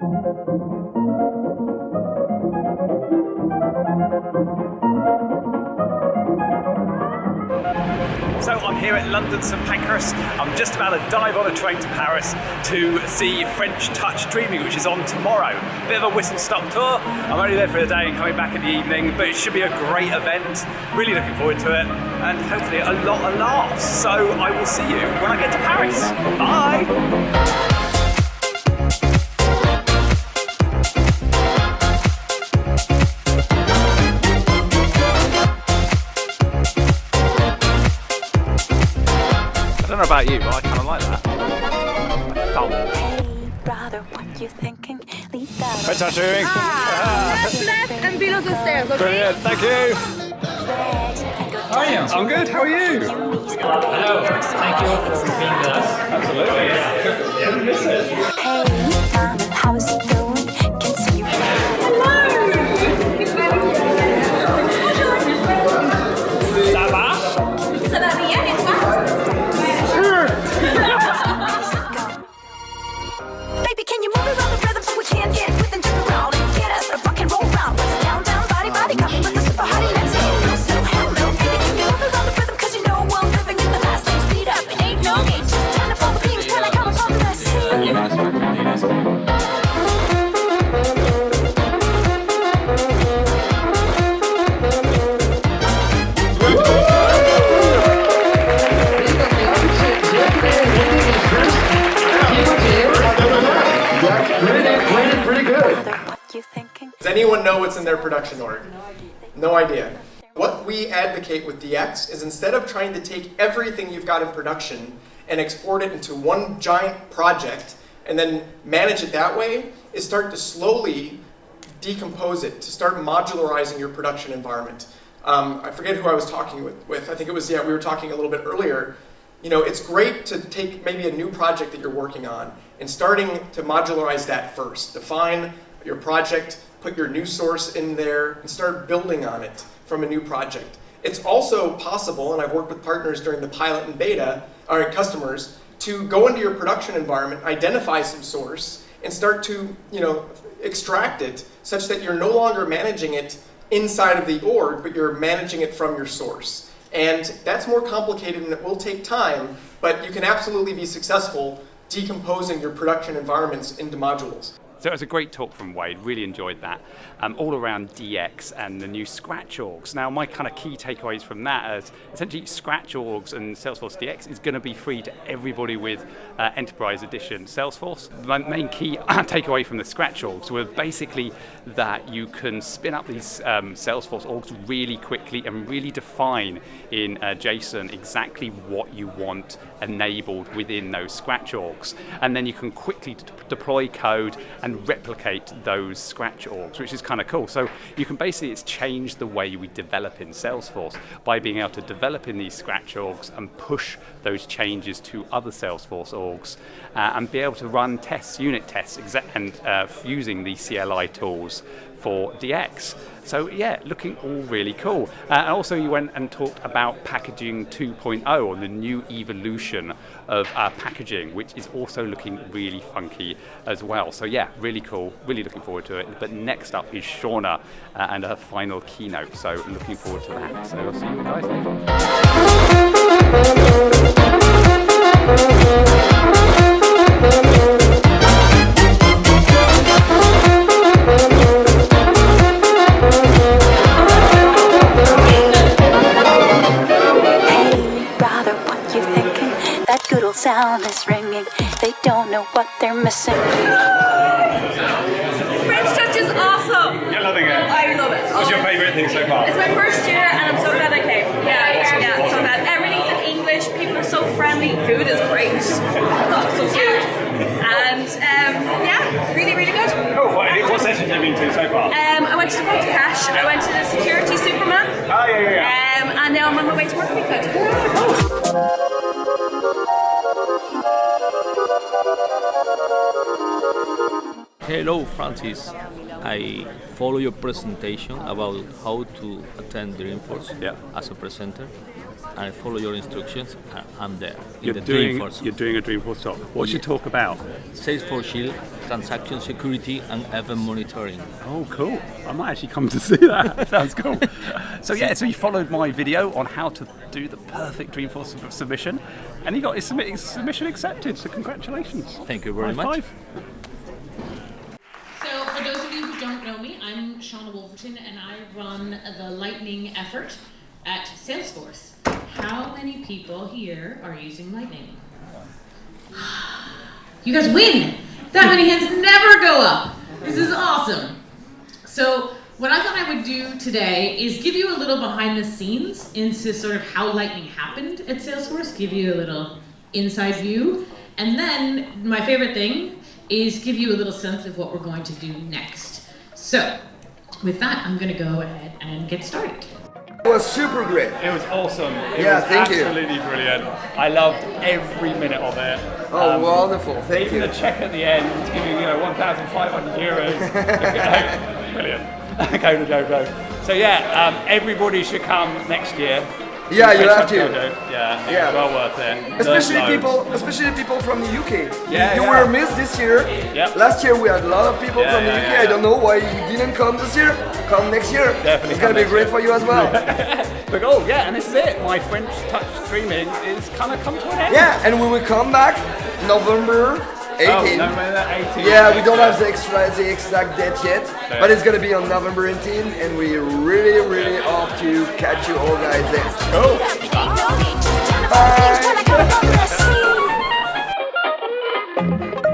So I'm here at London St Pancras. I'm just about to dive on a train to Paris to see French Touch Dreamin, which is on tomorrow. Bit of a whistle-stop tour. I'm only there for the day and coming back in the evening, but it should be a great event. Really looking forward to it, and hopefully a lot of laughs. So I will see you when I get to Paris. Bye! I don't know about you, but I kind of like that. Hey, brother, what you thinking? French Touch Dreamin. Left and below the stairs, okay? Brilliant, thank you. How are you? I'm good, how are you? Hello, thank you for being with us. Absolutely. Couldn't miss it. Hey, mama, how's it going? Can see you. Ça va? Ça va bien et toi? Baby, can you move around the rhythm so we can get with and jump around and get us a rock and roll round? Let's down, down, body, body, come with the super hottie. Let's go, so hello, baby, can you move around the rhythm? Cause you know we're living in the fast lane. Speed up, it ain't no game. Just turn up all the beams, turn I come upon the rest. Pretty good. What you thinking? Does anyone know what's in their production org? No idea. What we advocate with DX is instead of trying to take everything you've got in production and export it into one giant project and then manage it that way, is start to slowly decompose it, to start modularizing your production environment. I forget who I was talking with. I think it was, we were talking a little bit earlier. You know, it's great to take maybe a new project that you're working on and starting to modularize that first. Define your project, put your new source in there, and start building on it from a new project. It's also possible, and I've worked with partners during the pilot and beta, or customers, to go into your production environment, identify some source, and start to, extract it such that you're no longer managing it inside of the org, but you're managing it from your source. And that's more complicated and it will take time, but you can absolutely be successful decomposing your production environments into modules. So it was a great talk from Wade, really enjoyed that. All around DX and the new Scratch orgs. Now my kind of key takeaways from that is essentially Scratch orgs and SalesforceDX is going to be free to everybody with Enterprise Edition Salesforce. My main key takeaway from the Scratch orgs were basically that you can spin up these Salesforce orgs really quickly and really define in JSON exactly what you want enabled within those Scratch orgs. And then you can quickly deploy code and replicate those Scratch orgs, which is kind of cool. So you can basically, it's changed the way we develop in Salesforce by being able to develop in these Scratch orgs and push those changes to other Salesforce orgs and be able to run tests, unit tests, and using the CLI tools for DX. So yeah, looking all really cool. And also you went and talked about packaging 2.0 or the new evolution of packaging, which is also looking really funky as well. So yeah, really cool, really looking forward to it. But next up is Shauna and her final keynote. So looking forward to that. So I'll see you guys sound is ringing. They don't know what they're missing. French Touch is awesome. You're loving it. I love it. What's your favourite thing so far? It's my first year and I'm so glad I came. Yeah, so glad. Everything's in English. People are so friendly. Food is great. Oh, so good. And really, really good. Cool. What sessions have you been to so far? I went to the Vote to Cash. I went to the Security Superman. Oh yeah. And now I'm on my way to work with Good. Hello, Francis. I follow your presentation about how to attend Dreamforce as a presenter. I follow your instructions, I'm there. You're in the doing Dreamforce. you're doing a Dreamforce talk. What's your talk about? Salesforce Shield, transaction security, and event monitoring. Oh, cool. I might actually come to see that. Sounds cool. So so you followed my video on how to do the perfect Dreamforce submission, and you got his submission accepted, so congratulations. Thank you very High much. five. So, for those of you who don't know me, I'm Shauna Wolverton, and I run the Lightning effort at Salesforce. How many people here are using Lightning? You guys win! That many hands never go up! This is awesome! So, what I thought I would do today is give you a little behind the scenes into sort of how Lightning happened at Salesforce, give you a little inside view, and then my favorite thing is give you a little sense of what we're going to do next. So, with that, I'm going to go ahead and get started. It was super great. It was awesome. It Yeah, was thank you. absolutely brilliant. I loved every minute of it. Oh, wonderful. Thank Even you. the check at the end, giving 1,500 euros. Brilliant. Go, go, go. So everybody should come next year. Yeah, you have to. Yeah, well worth it. Especially people from the UK. Yeah, you yeah. were missed this year. Yep. Last year we had a lot of people Yeah, from the yeah, UK. yeah. I don't know why you didn't come this year. Come next year. Definitely It's gonna come be next great year. for you as well. But and this is it. My French touch streaming is kind of come to an end. Yeah, and we will come back November 18th. November 18th. Yeah, we don't have the exact date yet, but it's gonna be on November 18th, and we really hope to catch you all guys there. Cool. Ain't no need to turn up all the things when I got up on the scene.